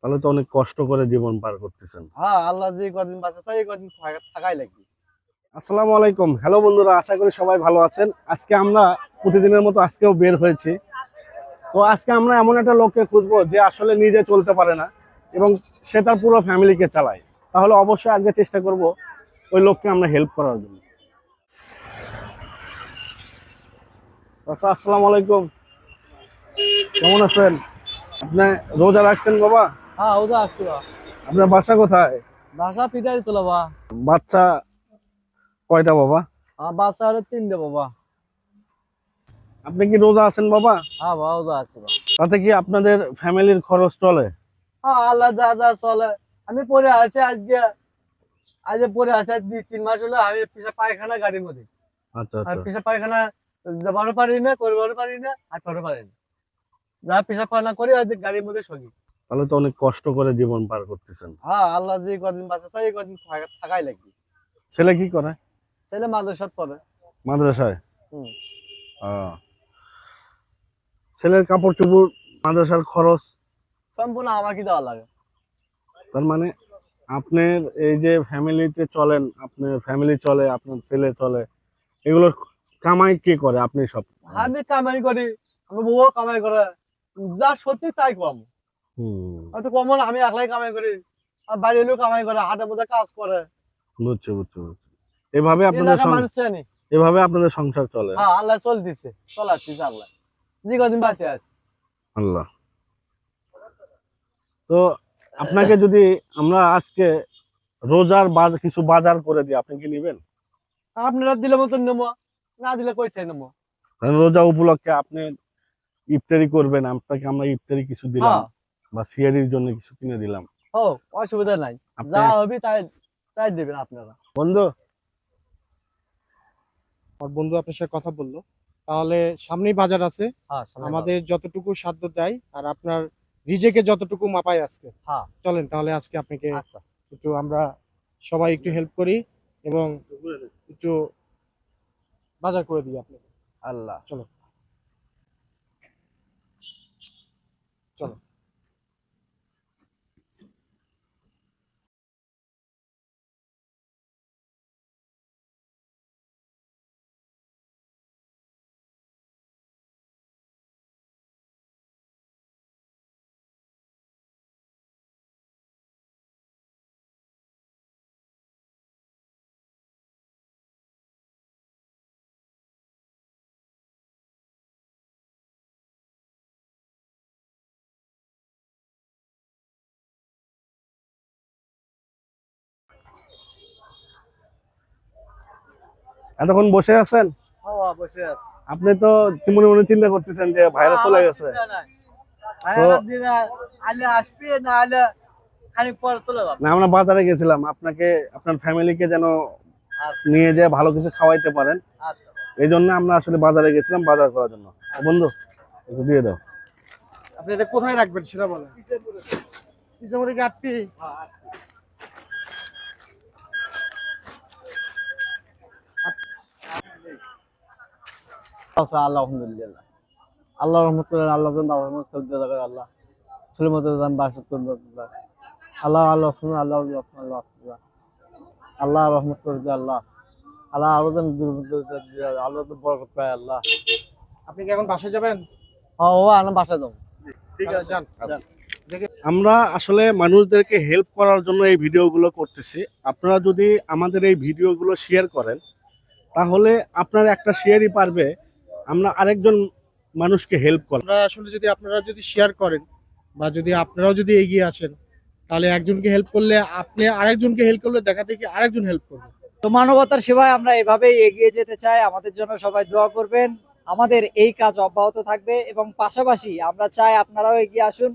তাহলে তো অনেক কষ্ট করে জীবন পার করতেছেন। হ্যাঁ, আল্লাহ যে কদিন বাঁচে তাই এই কদিন থাকাই লাগবে। আসসালামু আলাইকুম। হ্যালো বন্ধুরা, আশা করি সবাই ভালো আছেন। আজকে আমরা প্রতিদিনের মতো আজকেও বের হয়েছি। তো আজকে আমরা এমন একটা লোককে খুঁজবো যে আসলে নিজে চলতে পারে না এবং সে তার পুরো ফ্যামিলিকে চালায়। তাহলে অবশ্যই আজকে চেষ্টা করব ওই লোককে আমরা হেল্প করার জন্য। আচ্ছা, আসসালামু আলাইকুম। কেমন আছেন? আপনি রোজা রাখছেন বাবা? হ্যাঁ, ওটা আসছি বা। আপনার বাসা কোথায়? বাসা পিটারি তোলা বা। বাচ্চা কয়টা বাবা? আমার বাচ্চা হলে 3টে বাবা। আপনি কি রোজা আছেন বাবা? হ্যাঁ বা, ওটা আছে বা। তাতে কি আপনাদের ফ্যামিলির খরচ চলে? হ্যাঁ, আল্লাহ যা যা চলে। আমি পরে আছি আজকে পরে আছি 2-3 মাস হলো। আমি পেশা পায়খানা গাড়ির মধ্যে। আচ্ছা আর আচ্ছা। পেশা পায়খানা যাবারও পারি না, করবারও পারি না, হাঁটবারও পারি না। যা পেশা পায়খানা করি আর গাড়ির মধ্যে সঙ্গী। তাহলে তো অনেক কষ্ট করে জীবন পার করতেছেন। হ্যাঁ, আল্লাহ যে কদিন বাঁচে তাই এই কদিন থাকাই লাগবে। ছেলে কি করে? ছেলে মাদ্রাসাত পড়ে। মাদ্রাসায়? হুম। আহ, ছেলের কাপড় চোপড়, মাদ্রাসার খরচ, সম্পূর্ণ আমাকে দেওয়া লাগে। তার মানে আপনার এই যে ফ্যামিলিতে চলেন, আপনার ফ্যামিলি চলে, আপনার ছেলে চলে, এগুলো কামাই কে করে? আপনি সব? আমি কামাই করি, আমার বউও কামাই করে। যা সত্যি তাই কম। হুম, হয়তো কম হলে আমি একলাই কামাই করি, আর বাইরের লোক কামাই করে, হাটের মধ্যে কাজ করে। বুঝছি বুঝছি বুঝছি। এভাবে আপনাদের এলাকা মানুষ জানি। এভাবে আপনাদের সংসার চলে? হ্যাঁ, আল্লাহ চলতেছে, চলাচ্ছিস আল্লাহ যে কদিন বাঁচে আছে। আল্লাহ। তো আপনাকে যদি আমরা আজকে রোজার কিছু বাজার করে দিই, আপনি কি নেবেন? আপনারা দিলে মতন নেবো, না দিলে কই থেকে নেবো। কারণ রোজা উপলক্ষে আপনি ইফতারি করবেন, আপনাকে আমরা ইফতারি কিছু দিলাম হ্যাঁ, বা সিয়ারির জন্য কিছু কিনে দিলাম। ও অসুবিধা নাই। আপনি যা হবে তাই তাই দেবেন আপনারা। বন্ধু, আমার বন্ধু আপনার সাথে কথা বললো, তাহলে সামনেই বাজার আছে, হ্যাঁ, সামনে আমাদের যতটুকু সাধ্য দেয় আর আপনার রিজেকে যতটুকু মাপায় আজকে হ্যাঁ, চলেন তাহলে আজকে আপনাকে আচ্ছা। একটু আমরা সবাই একটু হেল্প করি এবং একটু বাজার করে দিই আপনাকে। আল্লাহ। চলো চলো। এতক্ষণ বসে আছেন? হ্যাঁ, বসে আছে। আপনি তো মনে মনে চিন্তা করতেছেন যে ভাইরাস চলে গেছে। আলে আসবে না আলে খানিক পরে চলে যাবে। না, আমরা বাজারে গেছিলাম, আপনাকে আপনার ফ্যামিলিকে যেন আচ্ছা, নিয়ে যেয়ে ভালো কিছু খাওয়াইতে পারেন, আচ্ছা। এই জন্য আমরা আসলে বাজারে গেছিলাম বাজার করার জন্য। বন্ধু, একটু দিয়ে দাও। আপনি এটা কোথায় রাখবেন সেটা বলেন। ইসামরি কাটপি। আচ্ছা, আল্লাহ আলহামদুলিল্লাহ। আল্লাহ রহমত করেন, আল্লাহ যেন বাবার মত তৌফিক দান করেন আল্লাহ। সুলেমত দান বাসত করেন আল্লাহ। আল্লাহ আল্লাহ শুনুন, আল্লাহ আল্লাহ আল্লাহ আল্লাহ। আল্লাহ রহমত করে দেয় আল্লাহ। আল্লাহ আরো যেন আল্লাহ তো বরকত পায় আল্লাহ। আপনি কি এখন বাসায় যাবেন? হ্যাঁ, ও আনা বাসা দাও। ঠিক আছে, যান যান। আমরা আসলে মানুষদেরকে হেল্প করার জন্য এই ভিডিওগুলো করতেছি। আপনারা যদি আমাদের এই ভিডিওগুলো শেয়ার করেন, তাহলে আপনার একটা শেয়ারই পারবে আমরা আরেকজন মানুষকে হেল্প করা। আমরা আসলে যদি আপনারা যদি শেয়ার করেন বা যদি আপনারাও যদি এগিয়ে আসেন, তাহলে একজনকে হেল্প করলে আপনি আরেকজনকে হেল্প করলে দেখা দেখি আরেকজন হেল্প করবে। তো মানবতার সেবায় আমরা এভাবেই এগিয়ে যেতে চাই। আমাদের জন্য সবাই দোয়া করবেন। আমাদের এই কাজ অব্যাহত থাকবে এবং পাশাপাশি আমরা চাই আপনারাও এগিয়ে আসুন।